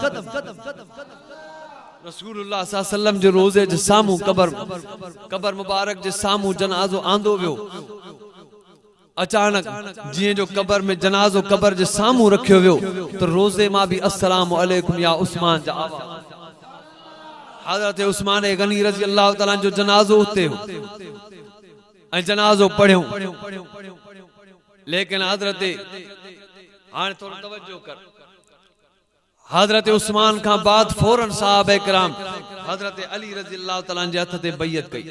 रसूलुल्लाह सल्लल्लाहु अलैहि वसल्लम जे रोज़े जे साम्हूं क़ब्र मुबारक जे साम्हूं जनाज़ो आंदो वियो। अचानक जिए जो कब्र में जनाज़ो कब्र जे साम्हूं रखियो वियो तो रोज़े मां भी अस्सलाम अलैकुम या उस्मान जा आवाज़। हज़रत उस्मान गनी रज़ी अल्लाह तआला जो जनाज़ो उते हो ऐं जनाज़ो पढ़ियो, लेकिन हज़रत हाणे थोरो तवज्जो कर, हज़रत उस्मान खां बाद फौरन सहाबा किराम हज़रत अली रज़ी अल्लाह तआला जे हथ ते बैयत कई।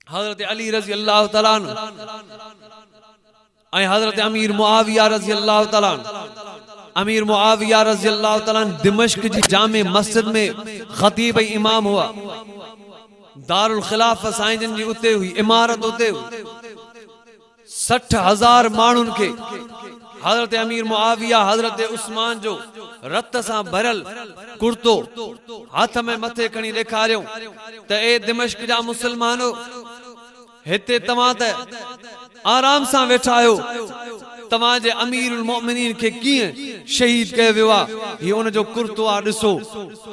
हज़रत अली रज़ी अल्लाह तआला ऐं हज़रत अमीर मुआविया रज़ी अल्लाह तआला, अमीर मुआविया रज़ी अल्लाह तआला दिमश्क जी जामे मस्जिद में खतीब इमाम हुआ। दारुल खिलाफत साईं जन जी उते हुई, इमारत उते हुई। 60,000 माण्हुनि खे हज़रत अमीर मुआविया हज़रत उस्मान जो रत सां भरल कुर्तो हाथ में मथे खणी ॾेखारियो त ए दिमश्क जा मुसलमानो, हिते तव्हां त आराम सां वेठा आहियो, तव्हांजे अमीरुल मोमिनीन खे कीअं शहीद कयो वियो आहे, ही उन जो कुर्तो आहे ॾिसो।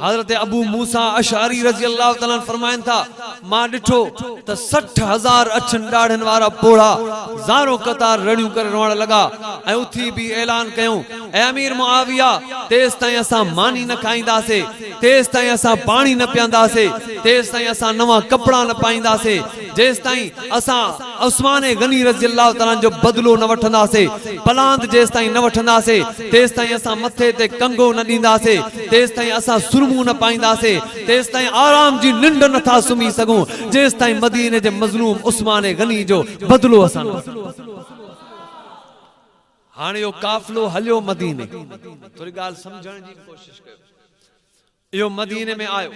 हज़रत अबू मूसा अशअरी रज़ी अल्लाह तआला फरमाइनि था, मां ॾिठो त 60,000 अछनि ॾाढ़नि वारा पोड़ा ज़ारो क़तार रड़ियूं करे रोअण लॻा ऐं उथी बि ऐलान कयूं ए अमीर मुआविया तेस ताईं असां मानी न खाईंदासे, तेस ताईं असां पानी न पियंदासे, तेस ताईं असां नवा कपड़ा न पाईंदासे, जेस ताईं असां उस्मान गनी रज़ी अल्लाह तआला जो बदलो न वठंदासे, पलांद जेस ताईं न वठंदासे, तेस ताईं असां मथे ते कंगो न ॾींदासे, तेस ताईं असां सुरमू न पाईंदासे, तेस ताईं आराम जी निंड नथा सुम्ही सघूं, जेस ताईं मदीने जे मज़लूम उस्मान गनी जो बदलो असां हाणे यो काफ़िलो हलियो मदीने। थोड़ी गाल समझण जी कोशिश कयो। यो मदीने में आयो,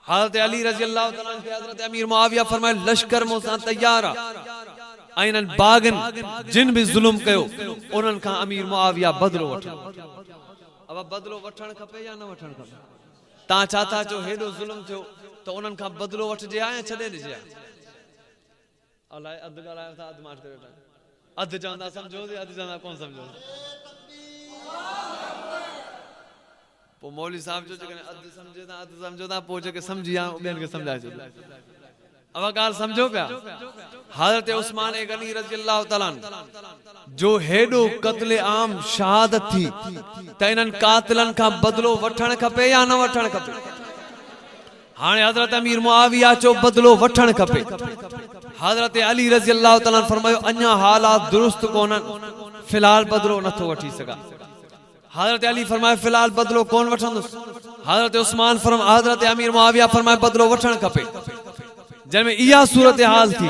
हज़रत अली रज़ी अल्लाह तआला खे हज़रत अमीर मुआविया फरमाए लश्कर मूंसां तैयार आ, इन्हनि बागन जिन भी जुल्म कयो उन्हनि खां अमीर मुआविया बदलो वठो। अब बदलो वठण खपे या न वठण खपे? तां छा था चओ हेॾो जुल्म थियो त उन्हनि खां बदलो वठजे या छॾे ॾिजे? अलाए अधु ॻाल्हायो था, अधु मार करे वेठा, अधु चवंदा सम्झो, अधु चवंदा कोन सम्झो। पोइ मौलवी साहब जो जेकॾहिं अधु सम्झे था, अधु सम्झो था, पोइ जेके सम्झी विया ॿियनि खे सम्झाए छॾो। अब ॻाल्हि सम्झो पिया? हज़रत उस्मान गनी रज़ी अल्लाह तआला जो हेॾो क़त्ल आम शहादत थी त इन्हनि कातिलनि खां बदलो वठण खपे या न वठण खपे? हाणे हज़रत अमीर मुआविया जो बदलो वठण खपे। हज़रत अली रज़ी अल्लाह तआला फरमायो अञा हालात दुरुस्त कोन्हनि, फिलहाल बदलो नथो वठी सघां। हज़रत अली फरमाए फिलहाल बदलो कोन वठंदुसि। हज़रत उस्मान हज़रत अमीर मुआविया फरमाए बदलो वठण खपे। जंहिंमें इहा सूरत हाल थी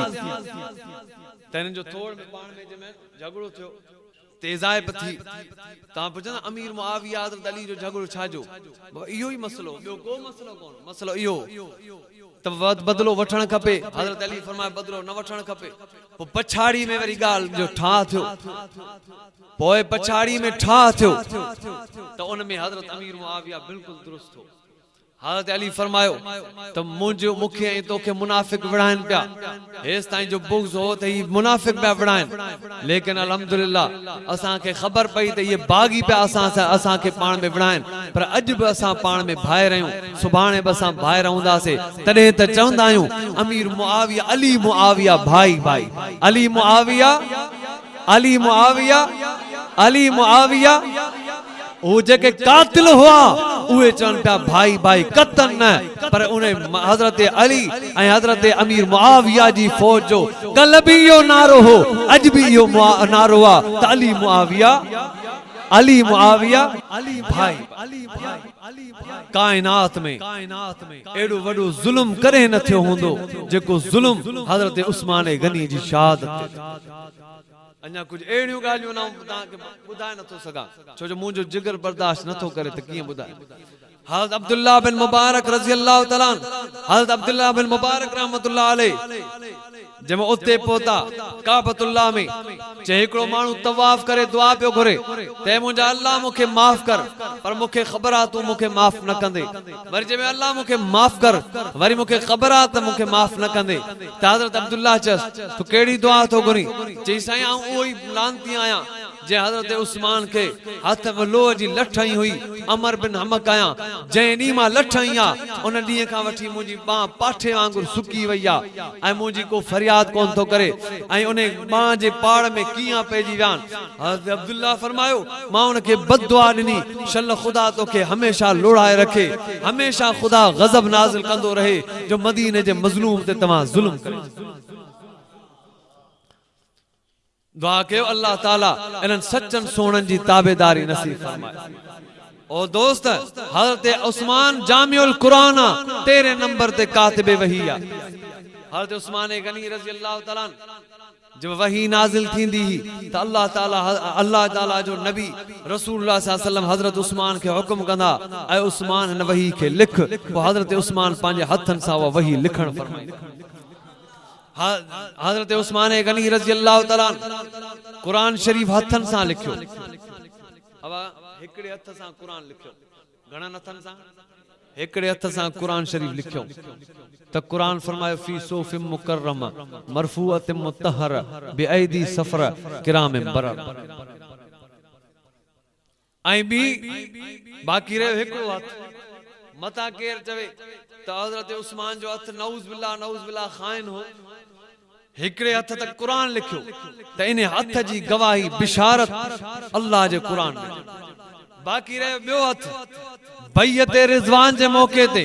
त हिननि जो थोड़ में पाण में जंहिंमें झगड़ो थियो, तेज़ाइब थी, तव्हां पुछंदा अमीर मुआविया हज़रत अली जो झगड़ो छाजो? इहो ई मसलो, ॿियो को मसलो कोन, मसलो इहो त बदलो वठण खपे। हज़रत अली फरमाए बदलो न वठण खपे। पोइ पछाड़ी में वरी ॻाल्हि जो ठा थियो, पोइ पछाड़ी में ठा थियो त उन में हज़रत अमीर मुआविया बिल्कुलु दुरुस्त हो। हज़रत अली फरमायो त मुंहिंजो मूंखे ऐं तोखे मुनाफ़िक विढ़ाइनि पिया, हेसि ताईं जो बुग़्ज़ हो त ही मुनाफ़िक पिया विढ़ाइनि, लेकिन अल्हम्दुलिल्लाह असांखे ख़बर पई त इहे बाग़ी पिया असांखे पाण में विढ़ाइनि, पर अॼु बि असां पाण में भाई रहियूं, सुभाणे बि असां भाई रहंदासीं। तॾहिं त चवंदा आहियूं अमीर मुआविया अली मुआविया भाई भाई, अली मुआविया अली मुआविया अली मुआविया। वो जेके कातिल हुआ उहे चवनि पिया भाई भाई कतन न, पर उन्हें हज़रत अली ऐं हज़रत अमीर मुआविया जी फौज जो कल भी इहो नारो हो, अॼु भी इहो नारो आहे त अली मुआविया अली मुआविया अली भाई। कायनात में एॾो वॾो ज़ुल्म करे न थियो हूंदो जेको ज़ुल्म हज़रत उस्मान गनी जी शहादत। अञा कुछ एड़ियूं ॻाल्हियूं तव्हांखे ॿुधाए नथो सघां, छो जो मुंहिंजो जिगर बर्दाश्त नथो करे त कीअं ॿुधाए। हज़रत अब्दुल्लाह बिन मुबारक रज़ी अल्लाह तआला हज़रत अब्दुल्लाह बिन मुबारक रहमतुल्लाह अलैह जब उते पहुता काबतुल्लाह में, जे हिकिड़ो माण्हू तवाफ करे दुआ पियो घुरे ते मुंहिंजा अल्लाह मूंखे माफ़ कर, पर मूंखे ख़बर आहे तूं मूंखे माफ़ न कंदे। वरी जंहिंमें अल्लाह मूंखे माफ़ कर, वरी मूंखे ख़बर आहे त मूंखे माफ़ न कंदे, त हज़रत अब्दुल्लाह चयसि तूं कहिड़ी दुआ थो घुरी? चई साईं आऊं उहो ई लानती आहियां जे हज़रत उस्मान के हथ में लोह जी लठ आई हुई, अमर बिन हमक आया जंहिं ॾींहुं मां लठ आई आहे उन ॾींहुं खां वठी मुंहिंजी बांह पाठे वांगुरु सुकी वई आहे ऐं मुंहिंजी को फरियाद कोन थो करे ऐं उन बांह जे पाड़ में कीअं पइजी विया आहिनि। हज़रत अब्दुल्लाह फरमायो मां उनखे बददुआ ॾिनी, शल ख़ुदा तोखे हमेशा लोड़ाए रखे, हमेशा ख़ुदा गज़ब नाज़िल कंदो रहे जो मदीने जे मज़लूम ते तव्हां ज़ुल्म करे। दुआ कयो अल्लाह ताला इन्हनि सचन सोननि जी ताबेदारी नसीब फरमाए। ओ दोस्त हज़रत उस्मान जामिउल कुरान 13 नंबर ते कातिबे वही आ। हज़रत उस्मान गनी रज़ी अल्लाह तआला जब वही नाजिल थींदी ही त अल्लाह ताला जो नबी रसूलुल्लाह सल्लल्लाहु अलैहि वसल्लम हज़रत उस्मान के हुक्म कंदा ऐं उस्मान हिन वही के लिख। पोइ हज़रत उस्मान पंहिंजे हथनि सां उहा वही लिखण फरमाई। हज़रत उस्मान गनी रज़ी अल्लाह तआला कुरान शरीफ हथन सां लिखियो। अब हिकड़े हथ सां कुरान लिखियो, घणनि हथन सां? हिकड़े हथ सां कुरान शरीफ लिखियो त कुरान फरमायो फी सूफिम मुकर्रमा मरफूअतिम मुतहर बिअयदी सफर किराम बरर। ऐं बी बाक़ी रहियो हिकड़ो हथ, मता केर चवे त हज़रत उस्मान जो हथ नऊज़ बिल्लाह खाइन हो हिकड़े हथ तक कुरान लिखियो त इन हथ जी गवाही बिशारत अल्लाह जे कुरान में। बाकी रहे बियो हथ बैयत रिजवान जे मौके ते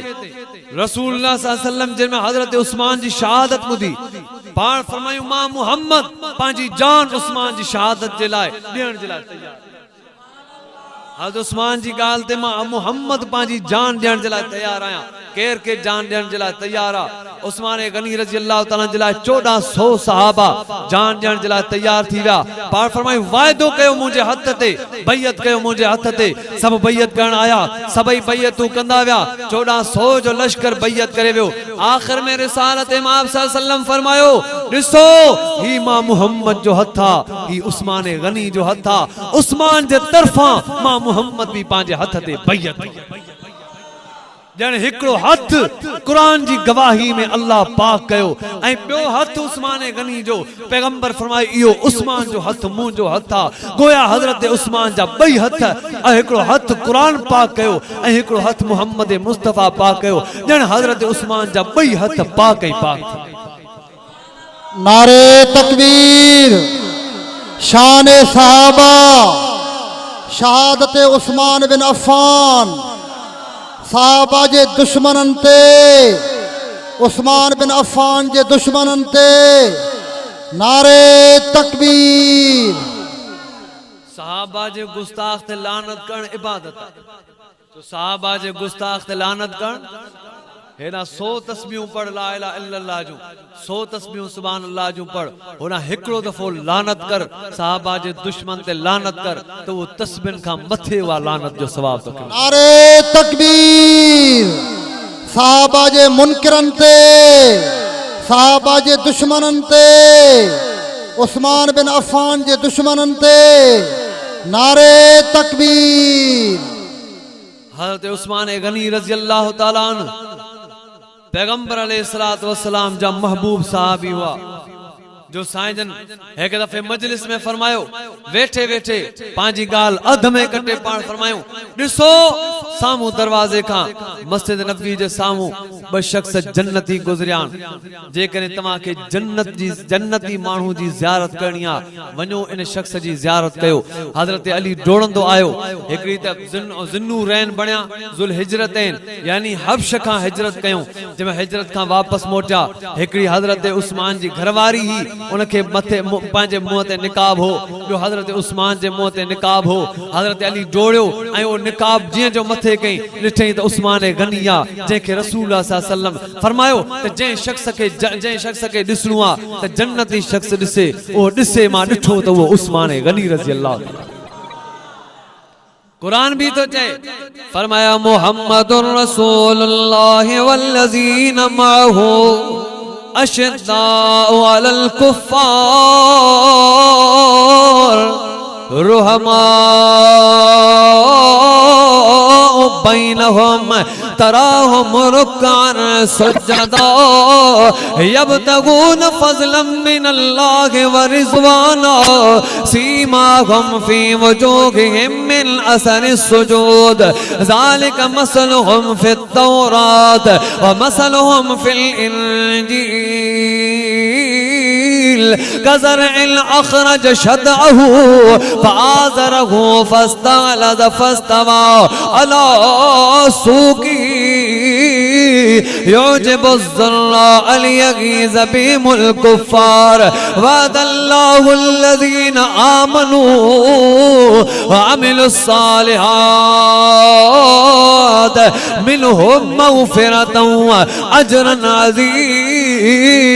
रसूलुल्लाह सल्लल्लाहु अलैहि वसल्लम जिनमें हजरत उस्मान जी शहादत ॿुधी पाण फरमायूं मां मुहम्मद पंहिंजी जान उस्मान जी शहादत जे लाइ ॾियण जे लाइ तैयार। हज़रत उस्मान जी गाल ते मां मुहम्मद पंहिंजी जान ॾियण जे लाइ तैयार आहियां। केर के जान ॾियण जे लाइ तैयार आहे? उस्मान गनी रज़ी अल्लाह ताला जे लाइ 1400 सहाबा जान ॾियण जे लाइ तैयार थी विया। पाण फरमायूं वाइदो कयो मुंहिंजे हथ ते, बैयत कयो मुंहिंजे हथ ते। सभु बैयत करण आया, सभई बैयतूं कंदा विया। 1400 जो लश्कर बैयत करे वियो। आख़िर में रिसालत इमाम सल्लल्लाहु अलैहि वसल्लम फरमायो ॾिसो ही मां मुहम्मद जो हथ आहे, ही उस्मान गनी जो हथ आहे। उस्मान जे तरफां मां मुहम्मद भी पंहिंजे हथ ते बैयत ॼण हिकिड़ो हथ कुरान जी गवाही में अल्लाह पाक कयो ऐं ॿियो हथ उस्मान गनी जो पैगंबर फरमायो इहो उस्मान जो हथ मुंहिंजो हथ आहे। गोया हज़रत उस्मान जा ॿई हथ ऐं हिकिड़ो हथ कुरान पाक कयो ऐं हिकिड़ो हथ मुहम्मद मुस्तफ़ा पाक कयो ॼण हज़रत उस्मान जा ॿई हथ पाक ऐं पाक। नारे तकबीर, शान सहाबा, शहादत उस्मान बिन अफ़्फ़ान, सहाबा जे दुश्मनन ते, उस्मान बिन अफ़्फ़ान जे दुश्मनन ते नारे तकबीर। सहाबा जे गुस्ताख ते लानत करण इबादत आहे। तो सहाबा जे गुस्ताख ते लानत करण हेना 100 तस्बीहूं पढ़ ला इलाहा इल्लल्लाह जूं, 100 तस्बीहूं सुभान अल्लाह जूं पढ़, होना हिकिड़ो दफ़ो लानत कर सहाबा जे दुश्मन ते लानत कर तो वो तस्बीहन खां मथे वा लानत जो सवाब तो करे। नारे तकबीर, सहाबा जे मुनकिरन ते, सहाबा जे दुश्मनन ते, उस्मान बिन अफ़्फ़ान जे दुश्मनन ते नारे तकबीर। हज़रत उस्मान गनी रज़ी अल्लाह ताला अन्हु पैगंबर अलैहिस्सलातु वस्सलाम जा महबूब साहबी हुआ जो साईं एक दफे मजलिस में फरमायो वेठे वेठे पांजी गाल अध में कटे पाण फरमायो ॾिसो सामू दरवाजे का मस्जिद नबवी जे सामू ब शख्स जन्नती गुजरियान। जेकरे तमा के जन्नती मानू जी ज़ियारत करनी आ वनो इन शख्स जी ज़ियारत कयो। हजरत अली डोड़ंदो आयो। एकरी त जिन्नू रैन बणया जुल हिजरतैन यानी हबश का हिजरत कयो। जब हिजरत का वापस मोटिया एकरी हजरत उस्मान जी घरवारी ही उनके मथे पांजे मुंह ते निकाब हो। जो हजरत उस्मान जे मुंह ते निकाब हो। हजरत अली डोड़ियो ऐं वो निकाब जिए जो मथे कई ॾिठई त उस्मान गनिया जेके रसूलुल्लाह सल्लल्लाहु अलैहि वसल्लम फरमायो त जे शख्स के ॾिसणो आ त जन्नती शख्स ॾिसे ओ ॾिसे मां ॾिठो त वो उस्मान गनी रज़ी अल्लाह। कुरान भी तो चए फरमाया मुहम्मदुर रसूलुल्लाह वल्लज़ीना माहू अशद्दाउ अलल कुफ्फार रुहमाउ बैनहुम तराहुम रुक्कान सुज्जदा यब्तगून फज़लन मिनल्लाहि व रिज़वाना सीमाहुम फी वजूहिहिम मिन असरिस सुजूद ज़ालिका मसलुहुम फित तौरात व मसलुहुम फिल इंजील कज़रइल अख़रज शतअहु फ़आज़रहु फ़स्तग़लज़ फ़स्तवा अला सूक़ी युजिबुज़्ज़र्राअ लियग़ीज़ बिहिमुल कुफ़्फ़ार वअदल्लाहुल्लज़ीना आमनू वअमिलुस्सालिहात मिनहुम मग़फ़िरतन व अजरन अज़ीम।